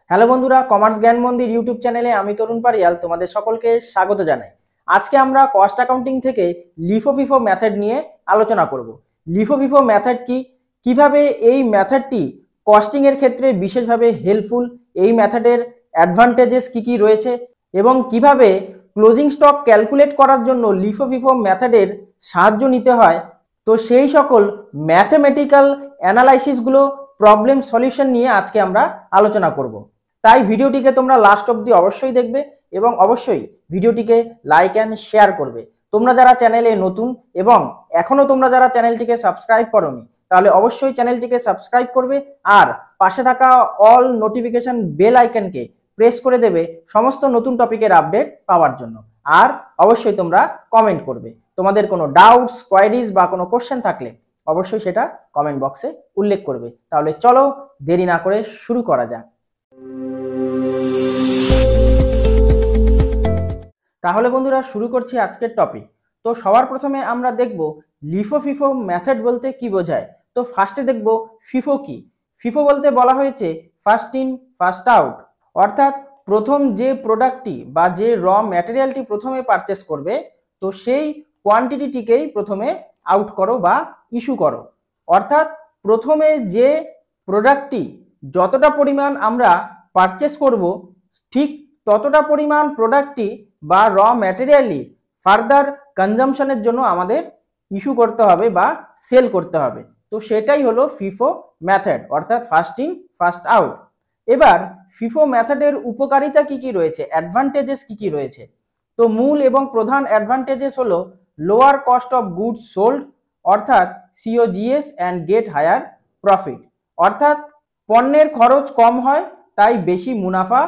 Hello বন্ধুরা, commerce জ্ঞান মন্দির ইউটিউব চ্যানেলে আমি তরুণ পারিয়াল তোমাদের সকলকে স্বাগত জানাই। আজকে আমরা কস্ট অ্যাকাউন্টিং থেকে লিফো ফিফো মেথড নিয়ে আলোচনা করব। লিফো ফিফো মেথড কি, কিভাবে এই মেথডটি কস্টিং এর ক্ষেত্রে বিশেষভাবে হেল্পফুল, এই মেথডের অ্যাডভান্টেজেস কি কি রয়েছে এবং কিভাবে ক্লোজিং স্টক ক্যালকুলেট করার জন্য লিফো ফিফো মেথডের সাহায্য নিতে হয়। তো সেই সকল ম্যাথমেটিক্যাল অ্যানালাইসিসগুলো, প্রবলেম সলিউশন নিয়ে আজকে আমরা আলোচনা করব। তাই ভিডিওটিকে তোমরা লাস্ট অবধি অবশ্যই দেখবে এবং অবশ্যই ভিডিওটিকে লাইক অ্যান্ড শেয়ার করবে। তোমরা যারা চ্যানেলে নতুন এবং এখনো তোমরা যারা চ্যানেলটিকে সাবস্ক্রাইব করোনি, তাহলে অবশ্যই চ্যানেলটিকে সাবস্ক্রাইব করবে আর পাশে থাকা অল নোটিফিকেশন বেল আইকনকে প্রেস করে দেবে সমস্ত নতুন টপিকের আপডেট পাওয়ার জন্য। আর অবশ্যই তোমরা কমেন্ট করবে, তোমাদের কোনো ডাউটস, কোয়ারিজ বা কোনো কোশ্চেন থাকলে অবশ্যই সেটা কমেন্ট বক্সে উল্লেখ করবে। তাহলে চলো দেরি না করে শুরু করা যাক। তাহলে বন্ধুরা শুরু করছি আজকের টপিক। তো সবার প্রথমে আমরা দেখব লিফো ফিফো মেথড বলতে কি বোঝায়। তো ফার্স্টে দেখব ফিফো কি। ফিফো বলতে বলা হয়েছে ফার্স্ট ইন ফার্স্ট আউট, অর্থাৎ প্রথম যে প্রোডাক্টটি বা যে র ম্যাটেরিয়ালটি প্রথমে পারচেস করবে, তো সেই কোয়ান্টিটিটিকেই প্রথমে আউট করো বা ইস্যু করো। অর্থাৎ প্রথমে যে প্রোডাক্টটি যতটা পরিমাণ আমরা পারচেস করব, ঠিক ততটা পরিমাণ প্রোডাক্টটি বা র ম্যাটেরিয়ালই ফার্দার কনজামশনের জন্য আমাদের ইস্যু করতে হবে বা সেল করতে হবে। তো সেটাই হলো ফিফো মেথড, অর্থাৎ ফার্স্ট ইন ফার্স্ট আউট। এবার ফিফো মেথডের উপকারিতা কি কি রয়েছে, অ্যাডভান্টেজেস কি কি রয়েছে। তো মূল এবং প্রধান অ্যাডভান্টেজেস হলো lower cost of goods sold, অর্থাৎ COGS and get higher profit. অর্থাৎ পণ্যের খরচ কম হয়, তাই বেশি মুনাফা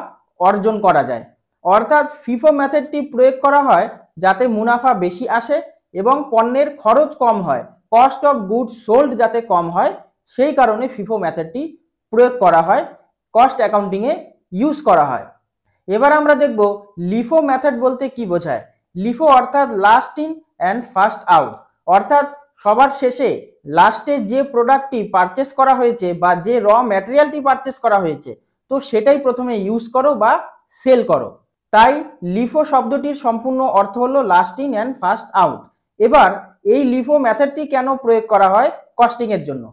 অর্জন করা যায়। অর্থাৎ ফিফো মেথডটি প্রয়োগ করা হয় যাতে মুনাফা বেশি আসে এবং পণ্যের খরচ কম হয়, কস্ট অফ গুডস সোল্ড যাতে কম হয়, সেই কারণে ফিফো মেথডটি প্রয়োগ করা হয়, কস্ট অ্যাকাউন্টিংয়ে ইউজ করা হয়। এবার আমরা দেখব লিফো মেথড বলতে কি বোঝায়। লিফো অর্থাৎ last in and first out, অর্থাৎ সবার শেষে লাস্টে যে প্রোডাক্টটি পারচেস করা হয়েছে বা যে র ম্যাটেরিয়ালটি পারচেস করা হয়েছে, তো সেটাই প্রথমে ইউজ করো বা সেল করো। তাই লিফো শব্দটির সম্পূর্ণ অর্থ হলো last in and first out. এবার এই লিফো মেথডটি কেন প্রয়োগ করা হয় কস্টিং এর জন্য।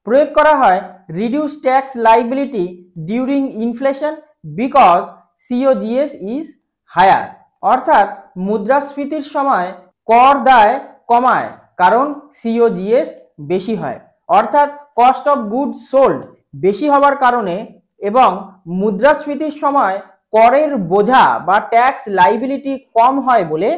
প্রয়োগ করা হয় reduce tax liability during inflation because COGS is higher, অর্থাৎ মুদ্রাস্ফীতির সময় কর দায় কমায় কারণ সিওজিএস বেশি হয়। অর্থাৎ কস্ট অফ গুডস সোল্ড বেশি হওয়ার কারণে এবং মুদ্রাস্ফীতির সময় করের বোঝা বা ট্যাক্স লাইবিলিটি কম হয় বলে,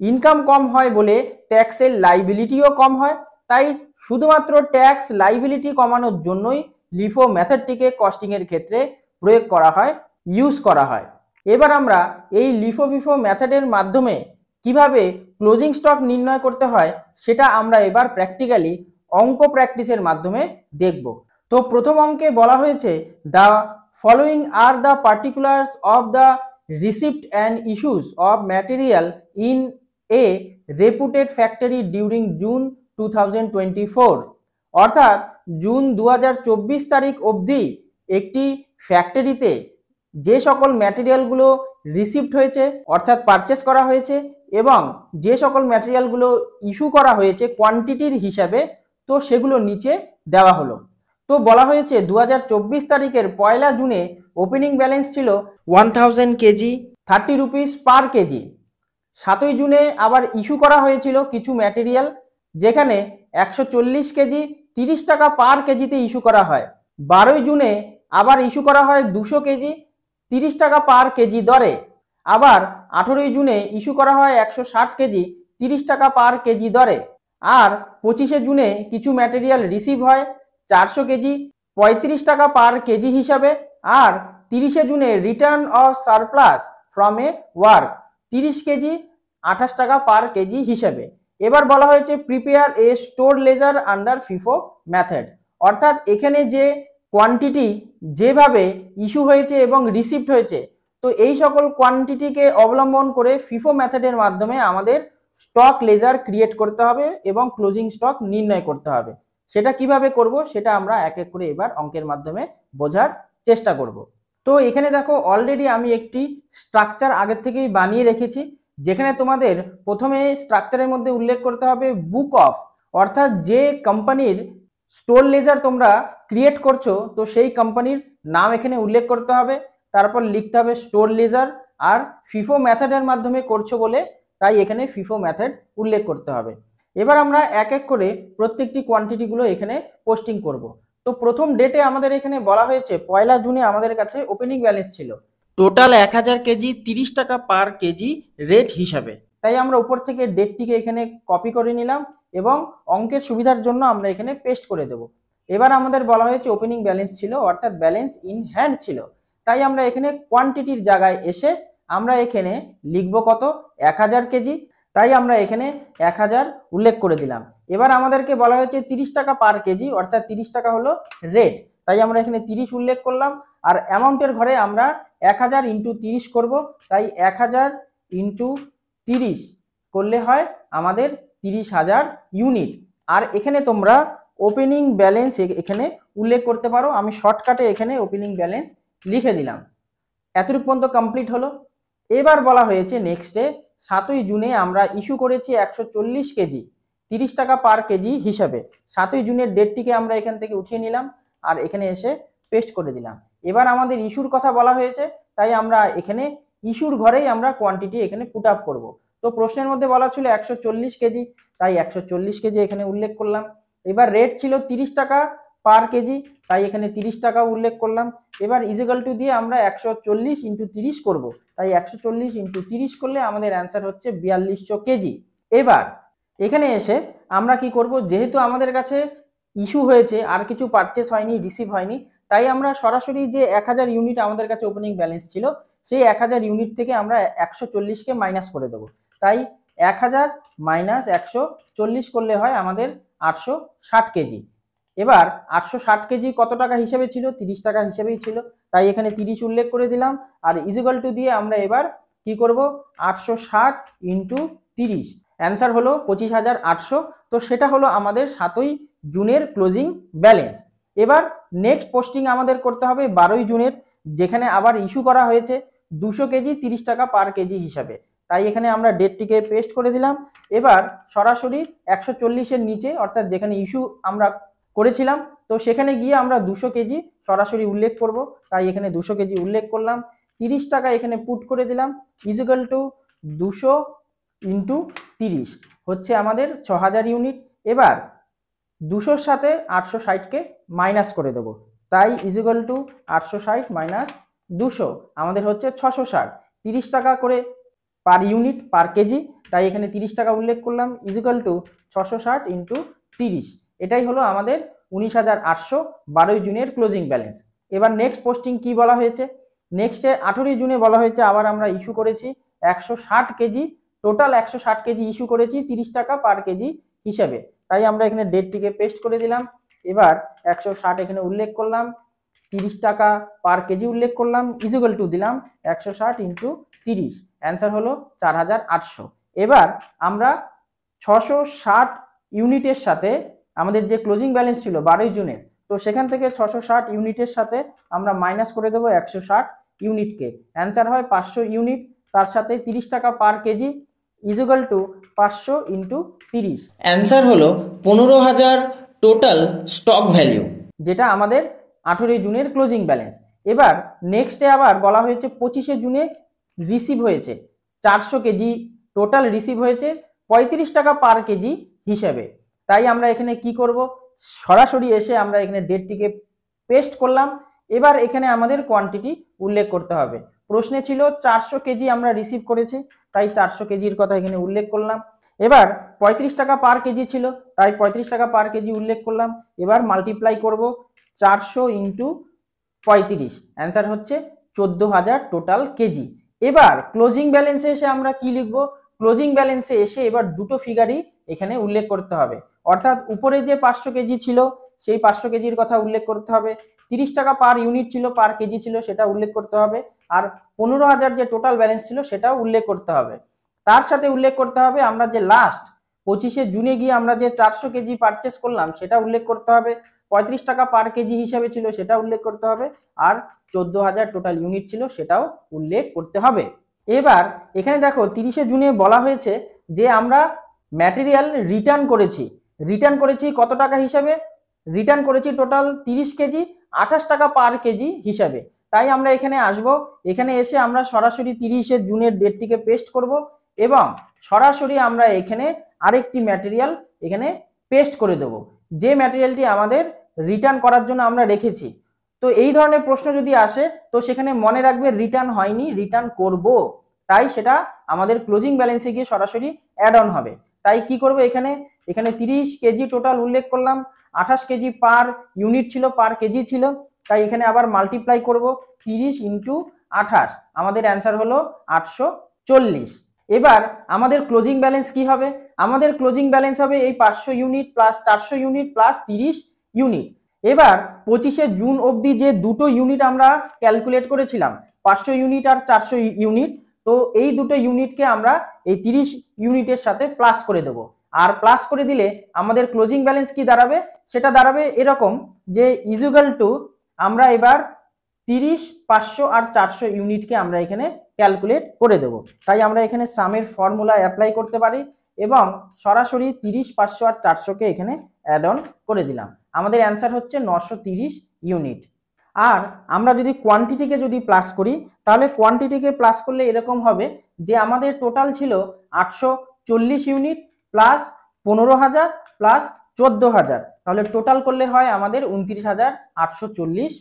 ইনকাম কম হয় বলে ট্যাক্সের লাইবিলিটিও কম হয়। তাই শুধুমাত্র ট্যাক্স লাইবিলিটি কমানোর জন্যই লিফো মেথডটিকে কস্টিং এর ক্ষেত্রে প্রয়োগ করা হয়, ইউজ করা হয়। এবার আমরা এই লিফো ফিফো মেথডের মাধ্যমে কিভাবে ক্লোজিং স্টক নির্ণয় করতে হয় সেটা আমরা এবার প্র্যাকটিক্যালি অঙ্ক প্র্যাকটিসের মাধ্যমে দেখব। তো প্রথম অঙ্কে বলা হয়েছে the following are the particulars of the receipt and issues of material in a রেপুটেড factory during June 2024, অর্থাৎ জুন 2024 তারিখ অবধি একটি ফ্যাক্টরিতে যে সকল ম্যাটেরিয়ালগুলো রিসিপ্ট হয়েছে অর্থাৎ পারচেস করা হয়েছে এবং যে সকল ম্যাটেরিয়ালগুলো ইস্যু করা হয়েছে কোয়ান্টিটির হিসাবে, তো সেগুলো নিচে দেওয়া হলো। তো বলা হয়েছে 2024 তারিখের 1 জুনে ওপেনিং ব্যালেন্স ছিল 1000 কেজি 30 রুপিস পার কেজি। 7 জুনে আবার ইস্যু করা হয়েছিল কিছু ম্যাটেরিয়াল, যেখানে 140 কেজি 30 টাকা পার কেজিতে ইস্যু করা হয়। 12 জুনে আবার ইস্যু করা হয় 200 কেজি 30 টাকা পার কেজি দরে। আবার 18 জুনে ইস্যু করা হয় 160 কেজি 30 টাকা পার কেজি দরে। আর 25 জুনে কিছু ম্যাটেরিয়াল রিসিভ হয় 400 কেজি 35 টাকা পার কেজি হিসাবে। আর 30 জুনে return of surplus from a work 30 kg 28 টাকা পার কেজি হিসেবে। এবার বলা হয়েছে prepare a store ledger under FIFO method, অর্থাৎ এখানে যে কোয়ান্টিটি যেভাবে ইস্যু হয়েছে এবং রিসিপ্ট হয়েছে, তো এই সকল কোয়ান্টিটিকে অবলম্বন করে ফিফো মেথডের মাধ্যমে আমাদের স্টক লেজার ক্রিয়েট করতে হবে এবং ক্লোজিং স্টক নির্ণয় করতে হবে। সেটা কিভাবে করব সেটা আমরা এক এক করে এবার অঙ্কের মাধ্যমে বোঝার চেষ্টা করব। তো এখানে দেখো অলরেডি আমি একটি স্ট্রাকচার আগের থেকেই বানিয়ে রেখেছি, যেখানে তোমাদের প্রথমে স্ট্রাকচারের মধ্যে উল্লেখ করতে হবে বুক অফ, অর্থাৎ যে কোম্পানির স্টোর লেজার তোমরা ক্রিয়েট করছো তো সেই কোম্পানির নাম এখানে উল্লেখ করতে হবে, তারপর লিখতে হবে স্টোর লেজার, আর ফিফো মেথডের মাধ্যমে করছো বলে তাই এখানে ফিফো মেথড উল্লেখ করতে হবে। এবার আমরা এক এক করে প্রত্যেকটি কোয়ান্টিটিগুলো এখানে পোস্টিং করব। তো প্রথম ডেটে আমাদের এখানে বলা হয়েছে 1 জুনে আমাদের কাছে ওপেনিং ব্যালেন্স ছিল টোটাল 1000 কেজি 30 টাকা পার কেজি রেট হিসাবে, তাই আমরা উপর থেকে ডেটটিকে এখানে কপি করে নিলাম এবং অঙ্কের সুবিধার জন্য আমরা এখানে পেস্ট করে দেব। এবার আমাদের বলা হয়েছে ওপেনিং ব্যালেন্স ছিল, অর্থাৎ ব্যালেন্স ইন হ্যান্ড ছিল, তাই আমরা এখানে কোয়ান্টিটির জায়গায় এসে আমরা এখানে লিখব কত 1000 কেজি, তাই আমরা এখানে 1000 উল্লেখ করে দিলাম। এবার আমাদেরকে বলা হয়েছে 30 টাকা পার কেজি, অর্থাৎ 30 টাকা হলো রেট, তাই আমরা এখানে 30 উল্লেখ করলাম। আর অ্যামাউন্টের ঘরে আমরা 1000 ইন্টু 30 করব, তাই 1000 ইন্টু 30 করলে হয় আমাদের 30,000 ইউনিট। আর এখানে তোমরা ওপেনিং ব্যালেন্স এখানে উল্লেখ করতে পারো, আমি শর্টকাটে এখানে ওপেনিং ব্যালেন্স লিখে দিলাম। এতটুকু পর্যন্ত কমপ্লিট হলো। এবার বলা হয়েছে নেক্সটে 7ই জুনে আমরা ইস্যু করেছি 140 কেজি 30 টাকা পার কেজি হিসাবে। 7ই জুনের ডেটটিকে আমরা এখান থেকে উঠিয়ে নিলাম আর এখানে এসে পেস্ট করে দিলাম। এবার আমাদের ইস্যুর কথা বলা হয়েছে, তাই আমরা এখানে ইস্যুর ঘরেই আমরা কোয়ান্টিটি এখানে পুট আপ করবো। তো প্রশ্নের মধ্যে বলা ছিল 140 কেজি, তাই 140 কেজি এখানে উল্লেখ করলাম। এবার রেট ছিল 30 টাকা পার কেজি, তাই এখানে 30 টাকা উল্লেখ করলাম। এবার ইজিক্যাল টু দিয়ে আমরা 140 ইন্টু 30 করবো, তাই 140 ইন্টু 30 করলে আমাদের অ্যান্সার হচ্ছে 4200 কেজি। এবার এখানে এসে আমরা কি করব, যেহেতু আমাদের কাছে ইস্যু হয়েছে আর কিছু পারচেস হয়নি, রিসিভ হয়নি, তাই আমরা সরাসরি যে 1000 ইউনিট আমাদের কাছে ওপেনিং ব্যালেন্স ছিল সেই 1000 ইউনিট থেকে আমরা 140কে মাইনাস করে দেবো, তাই 1000 মাইনাস 140 করলে হয় আমাদের 860 কেজি। এবার 860 কেজি কত টাকা হিসেবে ছিল, 30 টাকা হিসেবেই ছিল, তাই এখানে 30 উল্লেখ করে দিলাম। আর ইজিক্যাল টু দিয়ে আমরা এবার কি করব, 860 ইন্টু 30, অ্যান্সার হলো 25,800। তো সেটা হলো আমাদের 7ই জুনের ক্লোজিং ব্যালেন্স। এবার নেক্সট পোস্টিং আমাদের করতে হবে 12ই জুনের, যেখানে আবার ইস্যু করা হয়েছে 200 কেজি 30 টাকা পার কেজি হিসাবে, তাই এখানে আমরা ডেটটিকে পেস্ট করে দিলাম। এবার সরাসরি 140-এর নিচে, অর্থাৎ যেখানে ইস্যু আমরা করেছিলাম তো সেখানে গিয়ে আমরা 200 কেজি সরাসরি উল্লেখ করব, তাই এখানে 200 কেজি উল্লেখ করলাম। 30 টাকা এখানে পুট করে দিলাম, ইজিক্যাল টু 200 ইন্টু 30 হচ্ছে আমাদের 6000 ইউনিট। এবার 200-র সাথে 860কে মাইনাস করে দেবো, তাই ইজিক্যাল টু 860 মাইনাস 200 আমাদের হচ্ছে 660। 30 টাকা করে পার ইউনিট পার কেজি, তাই এখানে 30 টাকা উল্লেখ করলাম, ইজিক্যাল টু 660 ইন্টু 30, এটাই হলো আমাদের 19,800 12ই জুনের ক্লোজিং ব্যালেন্স। এবার নেক্সট পোস্টিং কি বলা হয়েছে, নেক্সটে 18ই জুনে বলা হয়েছে আবার আমরা ইস্যু করেছি 160 কেজি, টোটাল 160 কেজি ইস্যু করেছি 30 টাকা পার কেজি হিসাবে, তাই আমরা এখানে ডেটটিকে পেস্ট করে দিলাম। এবার 160 এখানে উল্লেখ করলাম, 30 টাকা পার কেজি উল্লেখ করলাম, ইজিক্যাল টু দিলাম 160 ইন্টু 30, অ্যান্সার হলো 4800। এবার আমরা 660 ইউনিটের সাথে আমাদের যে ক্লোজিং ব্যালেন্স ছিল 12ই জুনের, তো সেখান থেকে 660 ইউনিটের সাথে আমরা মাইনাস করে দেবো 160 ইউনিটকে, অ্যান্সার হয় 500 ইউনিট, তার সাথে 30 টাকা per kg is equal to 500 into 30, answer হলো 15,000 টোটাল স্টক ভ্যালিউ, যেটা আমাদের 18ই জুনের ক্লোজিং ব্যালেন্স। এবার নেক্সটে আবার বলা হয়েছে 25শে জুনে রিসিভ হয়েছে 400 কেজি, টোটাল রিসিভ হয়েছে 35 টাকা পার কেজি হিসেবে, তাই আমরা এখানে কি করব, সরাসরি এসে আমরা এখানে ডেটটিকে পেস্ট করলাম। এবার এখানে আমাদের কোয়ান্টিটি উল্লেখ করতে হবে, প্রশ্নে ছিল 400 কেজি আমরা রিসিভ করেছি, তাই 400 কেজির কথা এখানে উল্লেখ করলাম। এবার 35 টাকা পার কেজি ছিল, তাই 35 টাকা পার কেজি উল্লেখ করলাম। এবার মাল্টিপ্লাই করব 400 ইন্টু 35, অ্যান্সার হচ্ছে 14,000 টোটাল কেজি। এবার ক্লোজিং ব্যালেন্সে এসে আমরা কি লিখব, ক্লোজিং ব্যালেন্সে এসে এবার দুটো ফিগারই এখানে উল্লেখ করতে হবে, অর্থাৎ উপরে যে 500 কেজি ছিল সেই 500 কেজির কথা উল্লেখ করতে হবে, 30 টাকা পার ইউনিট ছিল পার কেজি ছিল সেটা উল্লেখ করতে হবে, আর 15,000 যে টোটাল ব্যালেন্স ছিল সেটাও উল্লেখ করতে হবে। তার সাথে উল্লেখ করতে হবে আমরা যে লাস্ট 25শে জুনে গিয়ে আমরা যে 400 কেজি পারচেস করলাম সেটা উল্লেখ করতে হবে, 35 টাকা পার কেজি হিসাবে ছিল সেটা উল্লেখ করতে হবে, আর 14,000 টোটাল ইউনিট ছিল সেটাও উল্লেখ করতে হবে। এবার এখানে দেখো 30শে জুনে বলা হয়েছে যে আমরা ম্যাটেরিয়াল রিটার্ন করেছি কত টাকা হিসাবে, রিটার্ন করেছি টোটাল 30 কেজি 28 টাকা পার কেজি হিসাবে। তাই আমরা এখানে আসব, এখানে এসে আমরা সরাসরি 30শে জুনের ডেটটিকে পেস্ট করব এবং সরাসরি আমরা এখানে আরেকটি ম্যাটেরিয়াল এখানে পেস্ট করে দেব, যে ম্যাটেরিয়ালটি আমাদের রিটার্ন করার জন্য আমরা রেখেছি। তো এই ধরনের প্রশ্ন যদি আসে তো সেখানে মনে রাখবে রিটার্ন হয়নি, রিটার্ন করব, তাই সেটা আমাদের ক্লোজিং ব্যালেন্সে গিয়ে সরাসরি অ্যাড অন হবে। তাই কি করব, এখানে 30 কেজি টোটাল উল্লেখ করলাম, 28 কেজি পার ইউনিট ছিল, পার কেজি ছিল, তাই এখানে আবার মাল্টিপ্লাই করব 30 ইন্টু 28, আমাদের অ্যান্সার হলো 840। এবার আমাদের ক্লোজিং ব্যালেন্স কি হবে, আমাদের ক্লোজিং ব্যালেন্স হবে এই 500 unit plus 400 unit plus 30 unit. এবার 25শে জুন অবধি যে দুটো ইউনিট আমরা ক্যালকুলেট করেছিলাম, 500 ইউনিট আর 400 ইউনিট, তো এই দুটো ইউনিটকে আমরা এই 30 ইউনিটের সাথে প্লাস করে দেব। আর প্লাস করে দিলে আমাদের ক্লোজিং ব্যালেন্স কি দাঁড়াবে, সেটা দাঁড়াবে এরকম যে ইকুয়াল টু, আমরা এবার 30, 500 আর 400 ইউনিটকে আমরা এখানে ক্যালকুলেট করে দেব। তাই আমরা এখানে সামের ফর্মুলা অ্যাপ্লাই করতে পারি এবং সরাসরি 30, 500 আর 400কে এখানে অ্যাড অন করে দিলাম, আমাদের অ্যান্সার হচ্ছে 930 ইউনিট। আর আমরা যদি কোয়ান্টিটিকে যদি প্লাস করি, তাহলে কোয়ান্টিটিকে প্লাস করলে এরকম হবে যে আমাদের টোটাল ছিল 840 ইউনিট প্লাস 15,000 প্লাস 14,000, তাহলে টোটাল করলে হয় আমাদের 29,840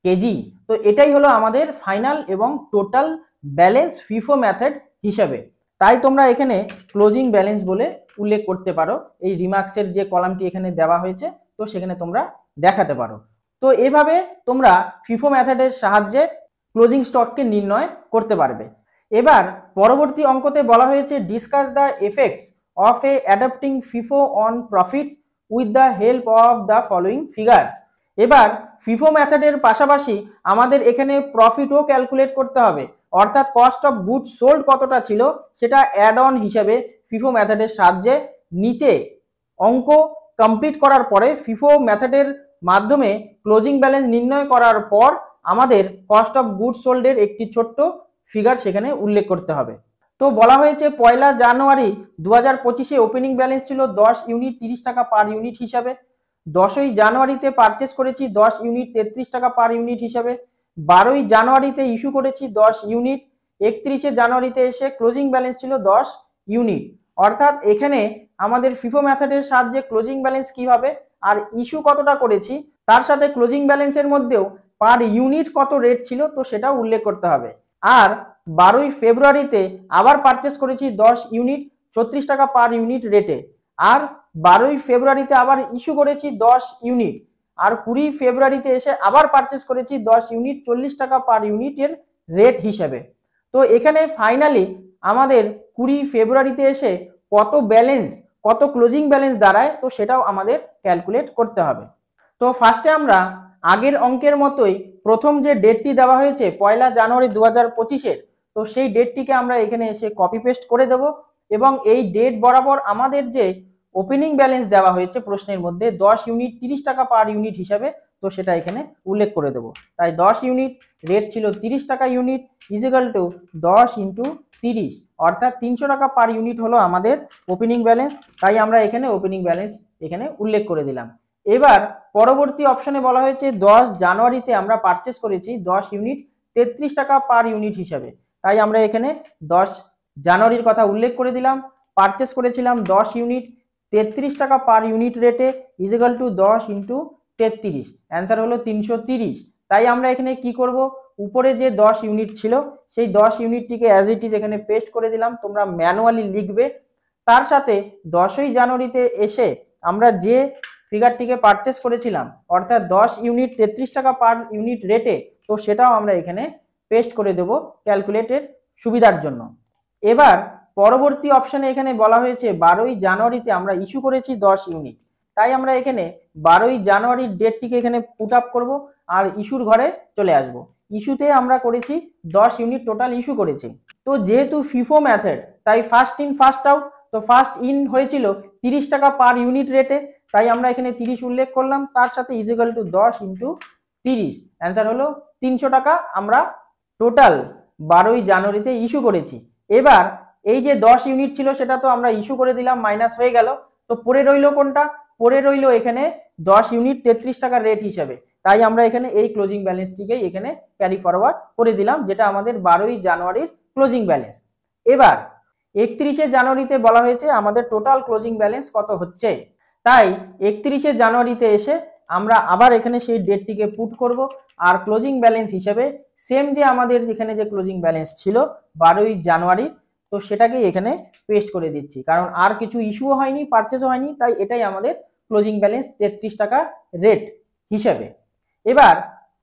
কেজি। তো এটাই হলো আমাদের ফাইনাল এবং টোটাল ব্যালেন্স ফিফো মেথড হিসাবে। তাই তোমরা এখানে ক্লোজিং ব্যালেন্স বলে উল্লেখ করতে পারো, এই রিমার্কসের যে কলামটি এখানে দেওয়া হয়েছে তো সেখানে তোমরা দেখাতে পারো। তো এভাবে তোমরা ফিফো মেথডের সাহায্যে ক্লোজিং স্টককে নির্ণয় করতে পারবে। এবার পরবর্তী অঙ্কতে বলা হয়েছে discuss the effects of A adapting FIFO on profits with the help of the following figures. এবার ফিফো মেথডের পাশাপাশি আমাদের এখানে প্রফিটও ক্যালকুলেট করতে হবে, অর্থাৎ কস্ট অফ গুডস সোল্ড কতটা ছিল সেটা অ্যাড অন হিসেবে ফিফো মেথডের সাহায্যে নিচে অঙ্ক কমপ্লিট করার পরে ফিফো মেথডের মাধ্যমে ক্লোজিং ব্যালেন্স নির্ণয় করার পর আমাদের কস্ট অফ গুডস সোল্ডের একটি ছোট্ট ফিগার সেখানে উল্লেখ করতে হবে। তো বলা হয়েছে 1 জানুয়ারি 2025-এ ওপেনিং ব্যালেন্স ছিল 10 ইউনিট 30 টাকা পার ইউনিট হিসাবে, 10ই জানুয়ারিতে পারচেস করেছি 10 ইউনিট 33 টাকা পার ইউনিট হিসাবে, 12ই জানুয়ারিতে ইস্যু করেছি 10 ইউনিট, 31শে জানুয়ারিতে এসে ক্লোজিং ব্যালেন্স ছিল 10 ইউনিট। অর্থাৎ এখানে আমাদের ফিফো মেথডের সাহায্যে ক্লোজিং ব্যালেন্স কি হবে, আর ইস্যু কতটা করেছি তার সাথে ক্লোজিং ব্যালেন্সের মধ্যেও পার ইউনিট কত রেট ছিল তো সেটা উল্লেখ করতে হবে। আর 12ই ফেব্রুয়ারিতে আবার পারচেস করেছি 10 ইউনিট 36 টাকা পার ইউনিট রেটে, আর 12ই ফেব্রুয়ারিতে আবার ইস্যু করেছি 10 ইউনিট, আর 20 ফেব্রুয়ারিতে এসে আবার পারচেস করেছি 10 ইউনিট 40 টাকা পার ইউনিটের রেট হিসেবে। তো এখানে ফাইনালি আমাদের 20 ফেব্রুয়ারিতে এসে কত ব্যালেন্স, কত ক্লোজিং ব্যালেন্স দাঁড়ায় তো সেটাও আমাদের ক্যালকুলেট করতে হবে। তো ফার্স্টে আমরা আগের অঙ্কের মতোই প্রথম যে ডেটটি দেওয়া হয়েছে 1 জানুয়ারি 2025-এর, তো সেই ডেটটিকে আমরা এখানে এসে কপি পেস্ট করে দেব এবং এই ডেট বরাবর আমাদের যে ওপেনিং ব্যালেন্স দেওয়া হয়েছে প্রশ্নের মধ্যে 10 ইউনিট 30 টাকা পার ইউনিট হিসাবে, তো সেটা এখানে উল্লেখ করে দেব। তাই 10 ইউনিট রেট ছিল 30 টাকা ইউনিট ইকুয়াল টু 10 ইন্টু 30, অর্থাৎ 300 টাকা পার ইউনিট হলো আমাদের ওপেনিং ব্যালেন্স। তাই আমরা এখানে ওপেনিং ব্যালেন্স এখানে উল্লেখ করে দিলাম। এবার পরবর্তী অপশনে বলা হয়েছে 10 জানুয়ারিতে আমরা পারচেস করেছি 10 ইউনিট 33 টাকা পার ইউনিট হিসাবে, তাই আমরা এখানে 10 জানুয়ারির কথা উল্লেখ করে দিলাম। পারচেস করেছিলাম 10 ইউনিট 33 টাকা পার ইউনিট রেটে ইকুয়াল টু 10 ইন্টু 33, অ্যান্সার হলো 330। তাই আমরা এখানে কি করব, উপরে যে 10 ইউনিট ছিল সেই 10 ইউনিটটিকে অ্যাজ ইট ইজ এখানে পেস্ট করে দিলাম, তোমরা ম্যানুয়ালি লিখবে। তার সাথে 10ই জানুয়ারিতে এসে আমরা যে ফিগারটিকে পারচেস করেছিলাম অর্থাৎ 10 ইউনিট 33 টাকা পার ইউনিট রেটে, তো সেটাও আমরা এখানে পেস্ট করে দেব ক্যালকুলেটের সুবিধার জন্য। এবার পরবর্তী অপশনে এখানে বলা হয়েছে 12ই জানুয়ারিতে আমরা ইস্যু করেছি 10 ইউনিট, তাই আমরা এখানে 12ই জানুয়ারির ডেটটিকে এখানে পুট আপ করব আর ইস্যুর ঘরে চলে আসব। ইস্যুতে আমরা করেছি 10 ইউনিট টোটাল ইস্যু করেছি। তো যেহেতু ফিফো মেথড তাই ফার্স্ট ইন ফার্স্ট আউট, তো ফার্স্ট ইন হয়েছিল 30 টাকা পার ইউনিট রেটে, তাই আমরা এখানে 30 উল্লেখ করলাম, তার সাথে ইজিক্যাল টু 10 ইন্টু 30, অ্যান্সার হলো 300 টাকা আমরা টোটাল 12ই জানুয়ারিতে ইস্যু করেছি। এবার এই যে 10 ইউনিট ছিল সেটা তো আমরা ইস্যু করে দিলাম, মাইনাস হয়ে গেল, তো পড়ে রইল কোনটা? পড়ে রইল এখানে 10 ইউনিট 33 টাকা রেট হিসেবে। তাই আমরা এখানে এই ক্লোজিং ব্যালেন্সটিকেই এখানে ক্যারি ফরওয়ার্ড করে দিলাম, যেটা আমাদের 12ই জানুয়ারির ক্লোজিং ব্যালেন্স। এবার 31শে জানুয়ারিতে বলা হয়েছে আমাদের টোটাল ক্লোজিং ব্যালেন্স কত হচ্ছে, তাই 31শে জানুয়ারিতে এসে আমরা আবার এখানে সেই ডেটটিকে পুট করব, আর ক্লোজিং ব্যালেন্স হিসেবে সেম যে আমাদের এখানে যে ক্লোজিং ব্যালেন্স ছিল 12ই জানুয়ারি, তো সেটাকেই এখানে পেস্ট করে দিচ্ছি, কারণ আর কিছু ইস্যুও হয়নি, পারচেজও হয়নি, তাই এটাই আমাদের ক্লোজিং ব্যালেন্স 33 টাকা রেট হিসেবে। এবার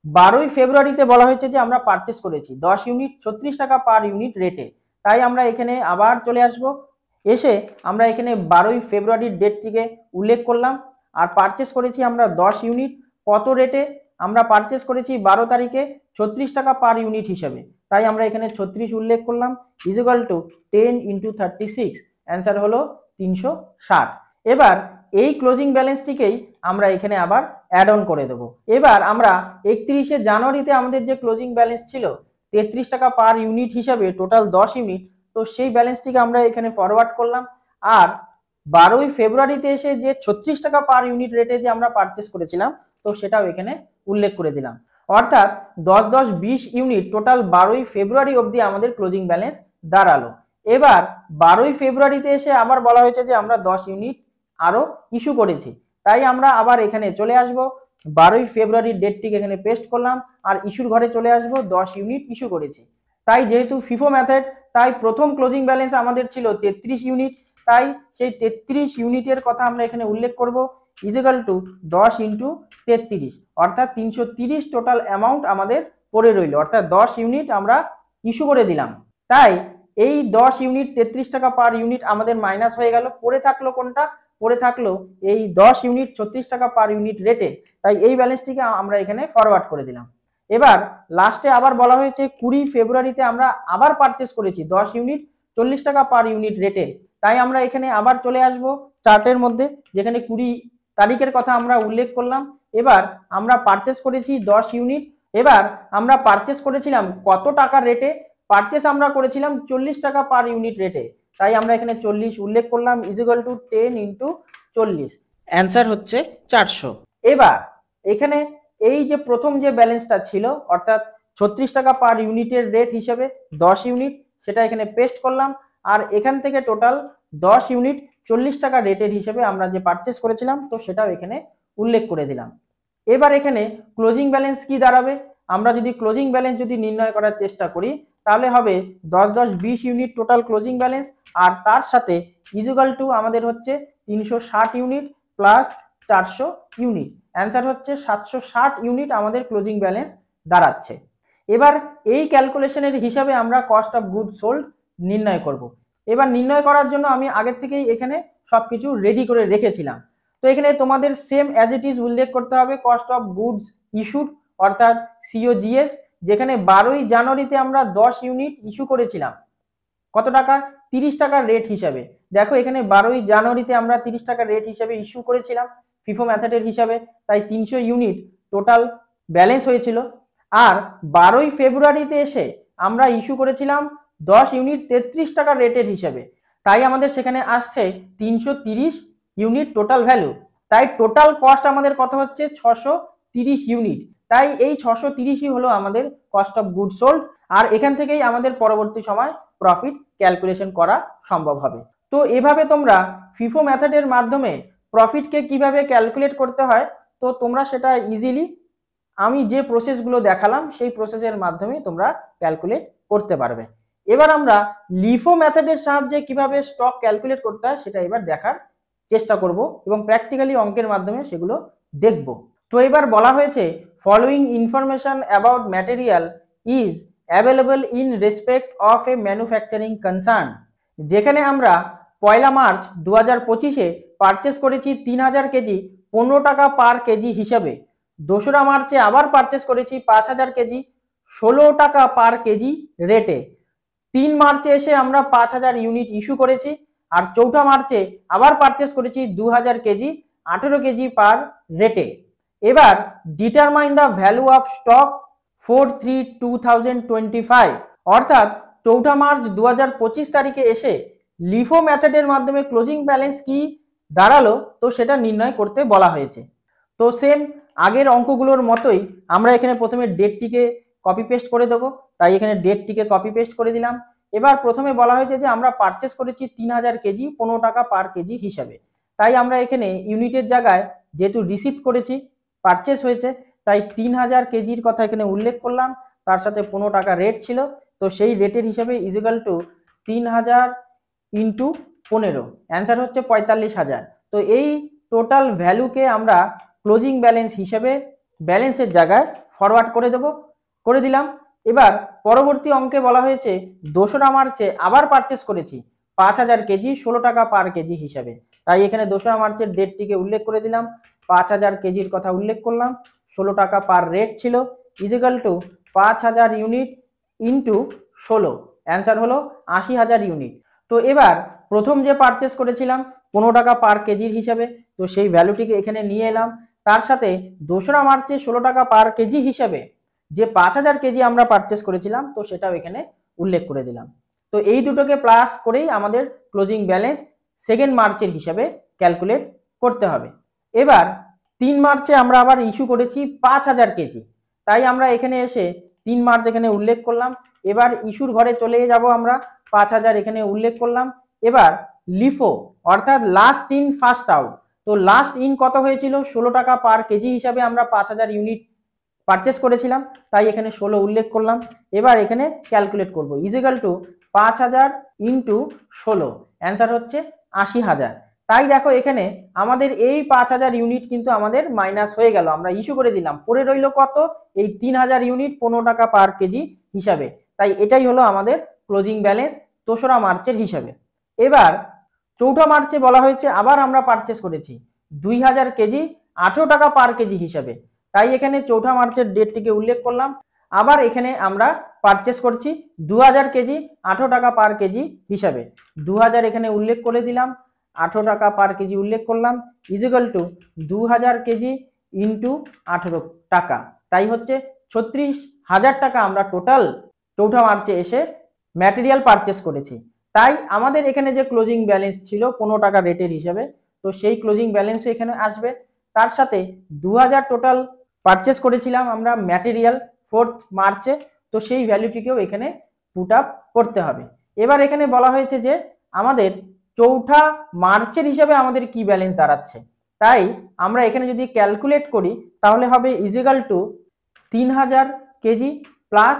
12ই ফেব্রুয়ারিতে বলা হয়েছে যে আমরা পারচেস করেছি 10 ইউনিট 36 টাকা পার ইউনিট রেটে, তাই আমরা এখানে আবার চলে আসব, এসে আমরা এখানে 12ই ফেব্রুয়ারির ডেটটিকে উল্লেখ করলাম, আর পারচেস করেছি আমরা 10 ইউনিট কত রেটে, আমরা পারচেস করেছি 12 তারিখে 36 টাকা পার ইউনিট হিসেবে, তাই আমরা এখানে 36 উল্লেখ করলাম, ইজিক্যাল টু 10 ইন্টু 36, অ্যান্সার হলো 360। এবার এই ক্লোজিং ব্যালেন্সটিকেই আমরা এখানে আবার অ্যাড অন করে দেবো। এবার আমরা 31শে জানুয়ারিতে আমাদের যে ক্লোজিং ব্যালেন্স ছিল 33 টাকা পার ইউনিট হিসাবে টোটাল 10 ইউনিট, তো সেই ব্যালেন্সটিকে আমরা এখানে ফরওয়ার্ড করলাম, আর 12ই ফেব্রুয়ারিতে এসে যে 36 টাকা পার ইউনিট রেটে যে আমরা পারচেস করেছিলাম, তো সেটাও এখানে উল্লেখ করে দিলাম। অর্থাৎ 10-10-20 ইউনিট টোটাল 12ই ফেব্রুয়ারি অবধি আমাদের ক্লোজিং ব্যালেন্স দাঁড়ালো। এবার 12ই ফেব্রুয়ারিতে এসে আবার বলা হয়েছে যে আমরা 10 ইউনিট আরো ইস্যু করেছি, তাই আমরা আবার এখানে চলে আসব, 12ই ফেব্রুয়ারির ডেটটিকে এখানে পেস্ট করলাম, আর ইস্যুর ঘরে চলে আসব, 10 ইউনিট ইস্যু করেছি। তাই যেহেতু ফিফো মেথড, তাই প্রথম ক্লোজিং ব্যালেন্স আমাদের ছিল 33 ইউনিট, তাই সেই 33 ইউনিটের কথা আমরা এখানে উল্লেখ করব, ইজিক্যাল টু 10 ইন্টু 33, অর্থাৎ 330 টোটাল অ্যামাউন্ট আমাদের পড়ে রইল, অর্থাৎ 10 ইউনিট আমরা ইস্যু করে দিলাম। তাই এই 10 ইউনিট 33 টাকা পার ইউনিট আমাদের মাইনাস হয়ে গেল, পড়ে থাকলো কোনটা? পড়ে থাকলো এই 10 ইউনিট 36 টাকা পার ইউনিট রেটে, তাই এই ব্যালেন্সটিকে আমরা এখানে ফরওয়ার্ড করে দিলাম। এবার লাস্টে আবার বলা হয়েছে 20 ফেব্রুয়ারিতে আমরা আবার পারচেস করেছি 10 ইউনিট 40 টাকা পার ইউনিট রেটে, তাই আমরা এখানে আবার চলে আসব চার্টের মধ্যে, যেখানে 20 তারিখের কথা আমরা উল্লেখ করলাম। এবার আমরা পারচেস করেছি 10 ইউনিট, এবার আমরা পারচেস করেছিলাম কত টাকা রেটে? পারচেস আমরা করেছিলাম 40 টাকা পার ইউনিট রেটে, তাই আমরা এখানে 40 উল্লেখ করলাম, ইজিক্যাল টু 10 ইন্টু 40, অ্যান্সার হচ্ছে 400। এবার এখানে এই যে প্রথম যে ব্যালেন্সটা ছিল, অর্থাৎ 36 টাকা পার ইউনিটের রেট হিসেবে 10 ইউনিট, সেটা এখানে পেস্ট করলাম, আর এখান থেকে টোটাল 10 ইউনিট 40 টাকা রেটের হিসেবে আমরা যে পারচেস করেছিলাম, তো সেটাও এখানে উল্লেখ করে দিলাম। এবার এখানে ক্লোজিং ব্যালেন্স কি দাঁড়াবে? আমরা যদি ক্লোজিং ব্যালেন্স যদি নির্ণয় করার চেষ্টা করি, তাহলে হবে 10-10-20 ইউনিট টোটাল ক্লোজিং ব্যালেন্স, আর তার সাথে ইজিক্যাল টু আমাদের হচ্ছে 360 ইউনিট প্লাস 400 ইউনিট, অ্যান্সার হচ্ছে 760 ইউনিট আমাদের ক্লোজিং ব্যালেন্স দাঁড়াচ্ছে। এবার এই ক্যালকুলেশনের হিসাবে আমরা কস্ট অফ গুড সোল্ড নির্ণয় করব। এবার নির্ণয় করার জন্য আমি আগের থেকেই এখানে সবকিছু রেডি করে রেখেছিলাম, তো এখানে তোমাদের সেম অ্যাজ ইট ইজ উল্লেখ করতে হবে কস্ট অফ গুডস ইস্যুড, অর্থাৎ সিওজিএস, যেখানে 12ই জানুয়ারিতে আমরা 10 ইউনিট ইস্যু করেছিলাম কত টাকা? 30 টাকা রেট হিসাবে। দেখো এখানে 12ই জানুয়ারিতে আমরা 30 টাকা রেট হিসাবে ইস্যু করেছিলাম ফিফো মেথডের হিসাবে, তাই 300 ইউনিট টোটাল ব্যালেন্স হয়েছিল। আর 12ই ফেব্রুয়ারিতে এসে আমরা ইস্যু করেছিলাম 10 ইউনিট 33 টাকা রেটের হিসাবে, তাই আমাদের সেখানে আসছে 330 ইউনিট টোটাল ভ্যালু, তাই টোটাল কস্ট আমাদের কত হচ্ছে? 630 ইউনিট, তাই এই 630ই হলো আমাদের কস্ট অফ গুড সোল্ড, আর এখান থেকেই আমাদের পরবর্তী সময় প্রফিট ক্যালকুলেশন করা সম্ভব হবে। তো এভাবে তোমরা ফিফো মেথডের মাধ্যমে প্রফিটকে কিভাবে ক্যালকুলেট করতে হয়, তো তোমরা সেটা ইজিলি আমি যে প্রসেসগুলো দেখালাম সেই প্রসেসের মাধ্যমে তোমরা ক্যালকুলেট করতে পারবে। এবার আমরা লিফো মেথডের সাহায্যে কিভাবে স্টক ক্যালকুলেট করতে হয় সেটা এবার দেখার চেষ্টা করব, এবং প্র্যাকটিক্যালি অঙ্কের মাধ্যমে সেগুলো দেখব। তো এবার বলা হয়েছে following information about material is available in respect of A manufacturing concern, যেখানে আমরা 1 মার্চ 2025-এ পারচেস করেছি 3000 কেজি 15 টাকা পার কেজি হিসাবে, 2রা মার্চে আবার পারচেস করেছি 5000 কেজি 16 টাকা পার কেজি রেটে, 3 মার্চে এসে আমরা 5000 ইউনিট ইস্যু করেছি, আর 4 মার্চে আবার পারচেস করেছি 2000 কেজি 18 কেজি পার রেটে। এবার determine the value of stock 4/3/2025, অর্থাৎ 4 মার্চ 2025 তারিখে এসে লিফো মেথডের মাধ্যমে ক্লোজিং ব্যালেন্স কি দাঁড়ালো তো সেটা নির্ণয় করতে বলা হয়েছে। তো সেম আগের অঙ্কগুলোর মতোই আমরা এখানে প্রথমে ডেটটিকে কপি পেস্ট করে দেবো, তাই এখানে ডেটটিকে কপি পেস্ট করে দিলাম। এবার প্রথমে বলা হয়েছে যে আমরা পারচেস করেছি 3000 কেজি 15 টাকা পার কেজি হিসাবে, তাই আমরা এখানে ইউনিটের জায়গায় যেহেতু রিসিপ্ট করেছি পারচেস হয়েছে তাই 3000 কেজির কথা এখানে উল্লেখ করলাম, তার সাথে 15 টাকা রেট ছিল, তো সেই রেটের হিসাবে ইজিক্যাল টু 3000 ইন্টু 15, অ্যান্সার হচ্ছে 45,000। তো এই টোটাল ভ্যালুকে আমরা ক্লোজিং ব্যালেন্স হিসেবে ব্যালেন্সের জায়গায় ফরওয়ার্ড করে দিলাম। এবার পরবর্তী অঙ্কে বলা হয়েছে 2রা মার্চে আবার পারচেস করেছি 5000 কেজি 16 টাকা পার কেজি হিসাবে, তাই এখানে 2রা মার্চের ডেটটিকে উল্লেখ করে দিলাম, 5000 কেজির কথা উল্লেখ করলাম, 16 টাকা পার রেট ছিল, is equal to 5000 unit into 16, answer হলো 80,000 ইউনিট। তো এবার প্রথম যে পারচেস করেছিলাম 15 টাকা পার কেজির হিসাবে, তো সেই ভ্যালুটিকে এখানে নিয়ে এলাম, তার সাথে 2রা মার্চে 16 টাকা পার কেজি হিসাবে যে 5000 কেজি আমরা পারচেস করেছিলাম তো সেটাও এখানে উল্লেখ করে দিলাম। তো এই দুটোকে প্লাস করেই আমাদের ক্লোজিং ব্যালেন্স 2 মার্চের হিসাবে ক্যালকুলেট করতে হবে। এবার 3 মার্চে আমরা আবার ইস্যু করেছি 5000 কেজি, তাই আমরা এখানে এসে 3 মার্চ এখানে উল্লেখ করলাম। এবার ইস্যুর ঘরে চলে যাব আমরা, 5000 এখানে উল্লেখ করলাম। এবার লিফো অর্থাৎ লাস্ট ইন ফার্স্ট আউট, তো লাস্ট ইন কত হয়েছিল 16 টাকা পার কেজি হিসাবে আমরা 5000 ইউনিট পারচেস করেছিলাম, তাই এখানে 16 উল্লেখ করলাম। এবার এখানে ক্যালকুলেট করব, ইজিক্যাল টু 5000 ইন্টু 16, অ্যান্সার হচ্ছে 80,000। তাই দেখো এখানে আমাদের এই 5000 ইউনিট কিন্তু আমাদের মাইনাস হয়ে গেল, আমরা ইস্যু করে দিলাম, পড়ে রইল কত এই 3000 ইউনিট 15 টাকা পার কেজি হিসাবে, তাই এটাই হলো আমাদের ক্লোজিং ব্যালেন্স 2রা মার্চের হিসাবে। এবার 4 মার্চে বলা হয়েছে আবার আমরা পারচেস করেছি 2000 কেজি 18 টাকা পার কেজি হিসাবে, তাই এখানে 4 মার্চের ডেটটিকে উল্লেখ করলাম। আবার এখানে আমরা পারচেস করছি 2000 কেজি 18 টাকা পার কেজি হিসাবে, 2000 এখানে উল্লেখ করে দিলাম, 18 টাকা পার কেজি উল্লেখ করলাম, ইজিক্যাল টু 2000 কেজি ইন্টু 18 টাকা, তাই হচ্ছে 36,000 টাকা আমরা টোটাল 4 মার্চে এসে ম্যাটেরিয়াল পারচেস করেছি। তাই আমাদের এখানে যে ক্লোজিং ব্যালেন্স ছিল 15 টাকা রেটের হিসাবে, তো সেই ক্লোজিং ব্যালেন্স এখানে আসবে, তার সাথে 2000 টোটাল পারচেস করেছিলাম আমরা ম্যাটেরিয়াল 4 মার্চে, তো সেই ভ্যালুটিকেও এখানে পুট আপ করতে হবে। এবার এখানে বলা হয়েছে যে আমাদের 4 মার্চের হিসাবে আমাদের কি ব্যালেন্স দাঁড়াচ্ছে, তাই আমরা এখানে যদি ক্যালকুলেট করি তাহলে হবে is equal to 3000 kg plus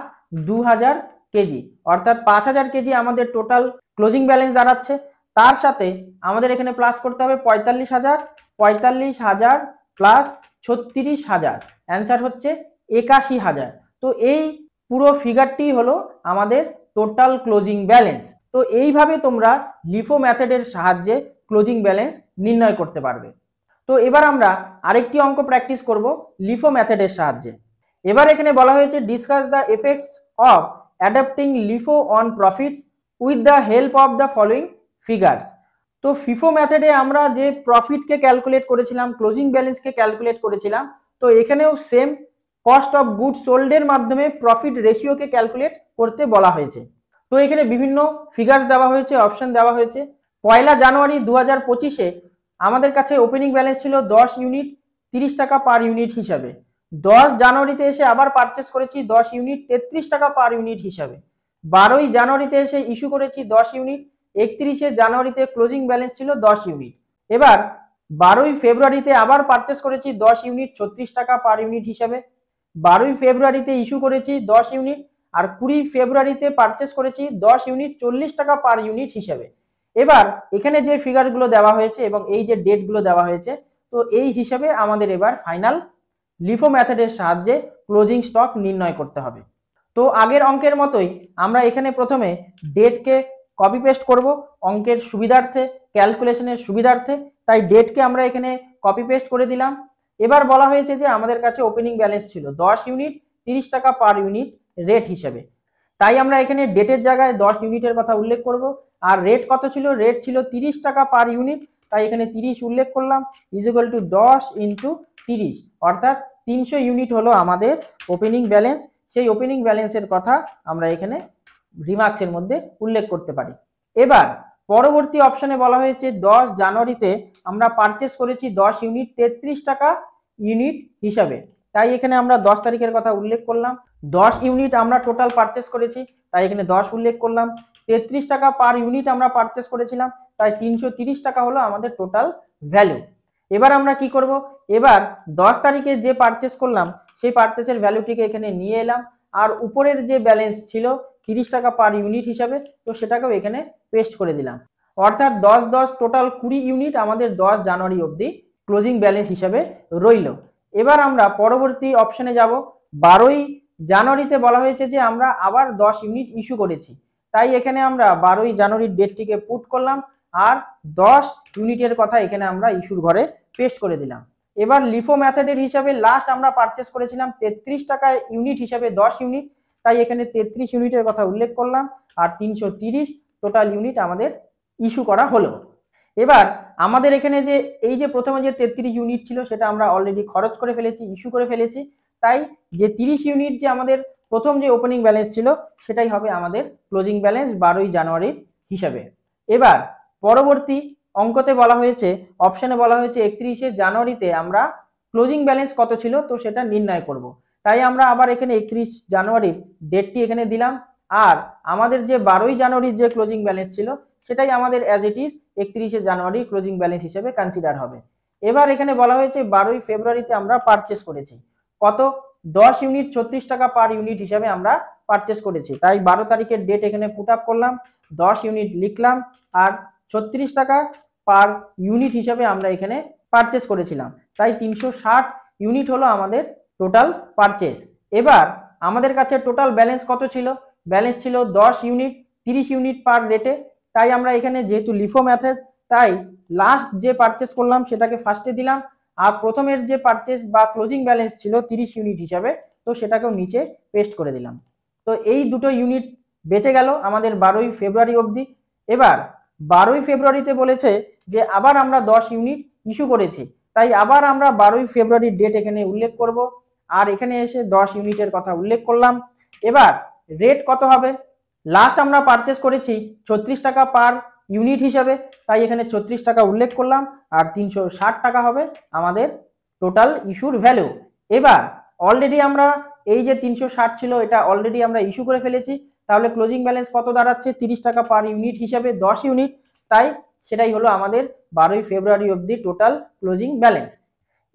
2000 kg, অর্থাৎ 5000 কেজি আমাদের টোটাল ক্লোজিং ব্যালেন্স দাঁড়াচ্ছে, তার সাথে আমাদের এখানে প্লাস করতে হবে 45,000 প্লাস 36,000, অ্যান্সার হচ্ছে 81,000। তো এই পুরো ফিগারটি হলো আমাদের টোটাল ক্লোজিং ব্যালেন্স। তো এইভাবে তোমরা লিফো মেথডের সাহায্যে ক্লোজিং ব্যালেন্স নির্ণয় করতে পারবে। তো এবার আমরা আরেকটি অঙ্ক প্র্যাকটিস করব লিফো মেথডের সাহায্যে। এবার এখানে বলা হয়েছে discuss the effects of adapting LIFO on profits with the help of the following figures. তো ফিফো মেথডে আমরা যে প্রফিটকে ক্যালকুলেট করেছিলাম, ক্লোজিং ব্যালেন্সকে ক্যালকুলেট করেছিলাম, তো এখানেও সেম কস্ট অফ গুড সোল্ডের মাধ্যমে প্রফিট রেশিওকে ক্যালকুলেট করতে বলা হয়েছে। তো এখানে বিভিন্ন ফিগার্স দেওয়া হয়েছে, অপশন দেওয়া হয়েছে। 1 জানুয়ারি 2025-এ আমাদের কাছে ওপেনিং ব্যালেন্স ছিল 10 ইউনিট 30 টাকা পার ইউনিট হিসাবে। 10 জানুয়ারিতে এসে আবার পারচেস করেছি 10 ইউনিট 33 টাকা পার ইউনিট হিসাবে। 12 জানুয়ারিতে এসে ইস্যু করেছি 10 ইউনিট, 31 জানুয়ারিতে ক্লোজিং ব্যালেন্স ছিল 10 ইউনিট। এবার 12 ফেব্রুয়ারিতে আবার পারচেস করেছি 10 ইউনিট 36 টাকা পার ইউনিট হিসাবে। 12 ফেব্রুয়ারিতে ইস্যু করেছি 10 ইউনিট, আর 20 ফেব্রুয়ারিতে পারচেস করেছি 10 ইউনিট 40 টাকা পার ইউনিট হিসাবে। এবার এখানে যে ফিগারগুলো দেওয়া হয়েছে এবং এই যে ডেটগুলো দেওয়া হয়েছে, তো এই হিসাবে আমাদের এবার ফাইনাল লিফো মেথডের সাহায্যে ক্লোজিং স্টক নির্ণয় করতে হবে। তো আগের অঙ্কের মতোই আমরা এখানে প্রথমে ডেটকে কপি পেস্ট করব অঙ্কের সুবিধার্থে, ক্যালকুলেশনের সুবিধার্থে, তাই ডেটকে আমরা এখানে কপি পেস্ট করে দিলাম। এবার বলা হয়েছে যে আমাদের কাছে ওপেনিং ব্যালেন্স ছিল 10 ইউনিট 30 টাকা পার ইউনিট রেট হিসেবে, তাই আমরা এখানে ডেটের জায়গায় 10 ইউনিটের কথা উল্লেখ করব। আর রেট কত ছিল, রেট ছিল 30 টাকা পার ইউনিট, তাই এখানে 30 উল্লেখ করলাম, ইজ ইকুয়াল টু 10 ইন্টু 30, অর্থাৎ 300 ইউনিট হলো আমাদের ওপেনিং ব্যালেন্স। সেই ওপেনিং ব্যালেন্সের কথা আমরা এখানে রিমার্কসের মধ্যে উল্লেখ করতে পারি। এবার পরবর্তী অপশনে বলা হয়েছে 10 জানুয়ারিতে আমরা পারচেস করেছি 10 ইউনিট 33 টাকা ইউনিট হিসাবে, তাই এখানে আমরা 10 তারিখের কথা উল্লেখ করলাম। 10 ইউনিট আমরা টোটাল পারচেস করেছি, তাই এখানে 10 উল্লেখ করলাম। 33 টাকা পার ইউনিট আমরা পারচেস করেছিলাম, তাই 330 টাকা হলো আমাদের টোটাল ভ্যালু। এবার আমরা কি করব, এবার 10 তারিখে যে পারচেস করলাম সেই পারচেসের ভ্যালুটিকে এখানে নিয়ে এলাম, আর উপরের যে ব্যালেন্স ছিল 30 টাকা পার ইউনিট হিসাবে, তো সেটাকেও এখানে পেস্ট করে দিলাম। অর্থাৎ 10 10 টোটাল 20 ইউনিট আমাদের 10 জানুয়ারি অবধি ক্লোজিং ব্যালেন্স হিসাবে রইল। এবার আমরা পরবর্তী অপশনে যাব। 12ই জানুয়ারিতে বলা হয়েছে যে আমরা আবার 10 ইউনিট ইস্যু করেছি, তাই এখানে আমরা 12ই জানুয়ারির ডেটটিকে পুট করলাম, আর 10 ইউনিটের কথা এখানে আমরা ইস্যুর ঘরে পেস্ট করে দিলাম। এবার লিফো মেথডের হিসাবে লাস্ট আমরা পারচেস করেছিলাম 33 টাকা ইউনিট হিসাবে 10 ইউনিট, তাই এখানে 33 ইউনিটের কথা উল্লেখ করলাম, আর 330 টোটাল ইউনিট আমাদের ইস্যু করা হলো। এবার আমাদের এখানে যে এই যে প্রথমে যে 33 ইউনিট ছিল সেটা আমরা অলরেডি খরচ করে ফেলেছি, ইস্যু করে ফেলেছি, তাই যে 30 ইউনিট যে আমাদের প্রথম যে ওপেনিং ব্যালেন্স ছিল সেটাই হবে আমাদের ক্লোজিং ব্যালেন্স 12ই জানুয়ারির হিসাবে। এবার পরবর্তী অঙ্কতে বলা হয়েছে, অপশনে বলা হয়েছে 31শে জানুয়ারিতে আমরা ক্লোজিং ব্যালেন্স কত ছিল তো সেটা নির্ণয় করব, তাই আমরা আবার এখানে 31 জানুয়ারির ডেটটি এখানে দিলাম, আর আমাদের যে 12ই জানুয়ারির যে ক্লোজিং ব্যালেন্স ছিল সেটাই আমাদের অ্যাজ ইট ইজ 31শে জানুয়ারির ক্লোজিং ব্যালেন্স হিসেবে কনসিডার হবে। এবার এখানে বলা হয়েছে 12ই ফেব্রুয়ারিতে আমরা পারচেস করেছি কত, 10 ইউনিট 36 টাকা পার ইউনিট হিসাবে আমরা পারচেস করেছি, তাই 12 তারিখের ডেট এখানে পুট আপ করলাম, 10 ইউনিট লিখলাম, আর 36 টাকা পার ইউনিট হিসাবে আমরা এখানে পারচেস করেছিলাম, তাই 360 ইউনিট হলো আমাদের টোটাল পারচেস। এবার আমাদের কাছে টোটাল ব্যালেন্স কত ছিল, ব্যালেন্স ছিল 10 ইউনিট 30 ইউনিট পার রেটে, তাই আমরা এখানে যেহেতু লিফো মেথড তাই লাস্ট যে পারচেস করলাম সেটাকে ফার্স্টে দিলাম, আর প্রথমের যে পারচেস বা ক্লোজিং ব্যালেন্স ছিল 30 ইউনিট হিসাবে তো সেটাকেও নিচে পেস্ট করে দিলাম। তো এই দুটো ইউনিট বেঁচে গেল আমাদের 12ই ফেব্রুয়ারি অবধি। এবার 12ই ফেব্রুয়ারিতে বলেছে যে আবার আমরা 10 ইউনিট ইস্যু করেছি, তাই আবার আমরা 12ই ফেব্রুয়ারির ডেট এখানে উল্লেখ করব, আর এখানে এসে 10 ইউনিটের কথা উল্লেখ করলাম। এবার রেট কত হবে, লাস্ট আমরা পারচেস করেছি 36 টাকা পার ইউনিট হিসাবে, তাই এখানে 36 টাকা উল্লেখ করলাম, আর 360 টাকা হবে আমাদের টোটাল ইস্যুর ভ্যালু। এবার অলরেডি আমরা এই যে 360 ছিল এটা অলরেডি আমরা ইস্যু করে ফেলেছি, তাহলে ক্লোজিং ব্যালেন্স কত দাঁড়াচ্ছে 30 টাকা পার ইউনিট হিসাবে 10 ইউনিট, তাই সেটাই হলো আমাদের 12ই ফেব্রুয়ারি অবধি টোটাল ক্লোজিং ব্যালেন্স।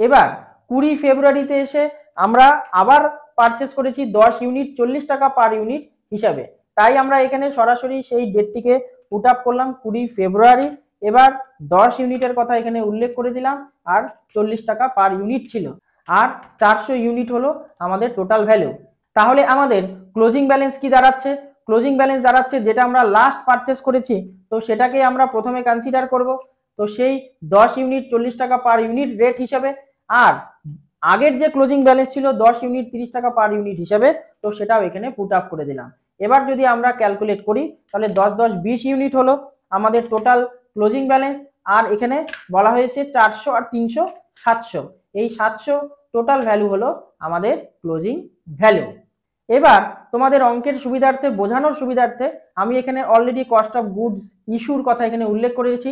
এবার 20 ফেব্রুয়ারিতে এসে আমরা আবার পারচেস করেছি 10 ইউনিট 40 টাকা পার ইউনিট হিসাবে, তাই আমরা এখানে সরাসরি সেই ডেটটিকে পুট আপ করলাম 20 ফেব্রুয়ারি। এবার 10 ইউনিটের কথা এখানে উল্লেখ করে দিলাম, আর 40 টাকা পার ইউনিট ছিল, আর 400 ইউনিট হলো আমাদের টোটাল ভ্যালু। তাহলে আমাদের ক্লোজিং ব্যালেন্স কি দাঁড়াচ্ছে, ক্লোজিং ব্যালেন্স দাঁড়াচ্ছে যেটা আমরা লাস্ট পারচেস করেছি তো সেটাকে আমরা প্রথমে কনসিডার করব, তো সেই 10 ইউনিট 40 টাকা পার ইউনিট রেট হিসাবে, আর আগের যে ক্লোজিং ব্যালেন্স ছিল 10 ইউনিট 30 টাকা পার ইউনিট হিসাবে, তো সেটাও এখানে পুট আপ করে দিলাম। এবার যদি আমরা ক্যালকুলেট করি তাহলে 10 10 20 ইউনিট হলো আমাদের টোটাল ক্লোজিং ব্যালেন্স, আর এখানে বলা হয়েছে 400 আর 300 700, এই 700 টোটাল ভ্যালু হলো আমাদের ক্লোজিং ভ্যালু। এবার তোমাদের অঙ্কের সুবিধার্থে বোঝানোর সুবিধার্থে আমি এখানে অলরেডি কস্ট অফ গুডস ইস্যুর কথা এখানে উল্লেখ করেছি।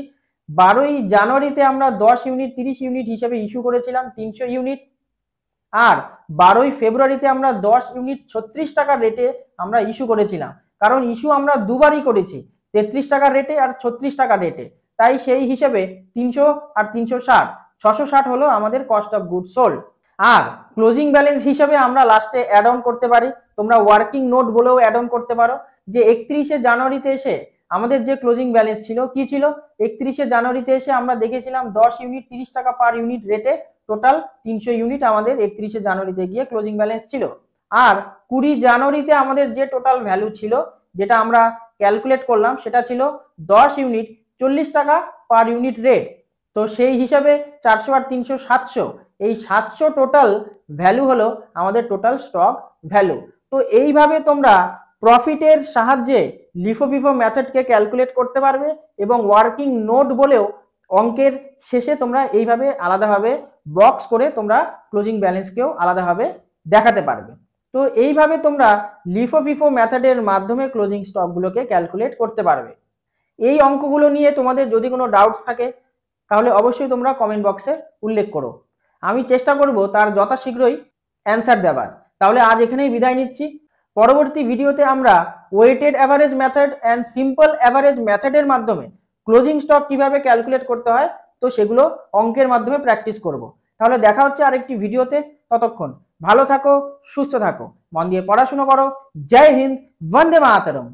12ই জানুয়ারিতে আমরা 10 ইউনিট 30 ইউনিট হিসেবে ইস্যু করেছিলাম 300 ইউনিট, আর 12ই ফেব্রুয়ারিতে আমরা 10 ইউনিট 36 টাকার রেটে আমরা ইস্যু করেছিলাম, কারণ ইস্যু আমরা দুবারই করেছি 33 টাকার রেটে আর 36 টাকার রেটে, তাই সেই হিসেবে 300 আর 360 660 হলো আমাদের কস্ট অফ গুড সোল্ড। আর ক্লোজিং ব্যালেন্স হিসেবে আমরা লাস্টে অ্যাড অন করতে পারি, তোমরা ওয়ার্কিং নোট বলেও অ্যাড অন করতে পারো, যে 31শে জানুয়ারিতে এসে আমাদের যে ক্লোজিং ব্যালেন্স ছিল কি ছিল, 31শে জানুয়ারিতে এসে আমরা দেখেছিলাম 10 ইউনিট 30 টাকা পার ইউনিট রেটে টোটাল 300 ইউনিট আমাদের 31শে জানুয়ারিতে গিয়ে ক্লোজিং ব্যালেন্স ছিল, আর 20 জানুয়ারিতে আমাদের যে টোটাল ভ্যালু ছিল যেটা আমরা ক্যালকুলেট করলাম সেটা ছিল 10 ইউনিট 40 টাকা পার ইউনিট রেট, তো সেই হিসাবে 400 আর 300 700, এই 700 টোটাল ভ্যালু হলো আমাদের টোটাল স্টক ভ্যালু। তো এইভাবে তোমরা প্রফিটের সাহায্যে লিফো ফিফো মেথডকে ক্যালকুলেট করতে পারবে এবং ওয়ার্কিং নোট বলেও অঙ্কের শেষে তোমরা এইভাবে আলাদাভাবে বক্স করে তোমরা ক্লোজিং ব্যালেন্সকেও আলাদাভাবে দেখাতে পারবে। তো এইভাবে তোমরা লিফো ফিফো মেথডের মাধ্যমে ক্লোজিং স্টকগুলোকে ক্যালকুলেট করতে পারবে। এই অঙ্কগুলো নিয়ে তোমাদের যদি কোনো ডাউটস থাকে তাহলে অবশ্যই তোমরা কমেন্ট বক্সে উল্লেখ করো, আমি চেষ্টা করব তার যথাশীঘ্রই অ্যান্সার দেওয়ার। তাহলে আজ এখানেই বিদায় নিচ্ছি। পরবর্তী ভিডিওতে আমরা weighted average method and simple average মেথডের মাধ্যমে ক্লোজিং স্টক কিভাবে ক্যালকুলেট করতে হয় তো সেগুলো অঙ্কের মাধ্যমে প্র্যাকটিস করব। তাহলে দেখা হচ্ছে আরেকটি ভিডিওতে, ততক্ষণ ভালো থাকো, সুস্থ থাকো, মন দিয়ে পড়াশুনো করো। জয় হিন্দ, বন্দে মাতরম।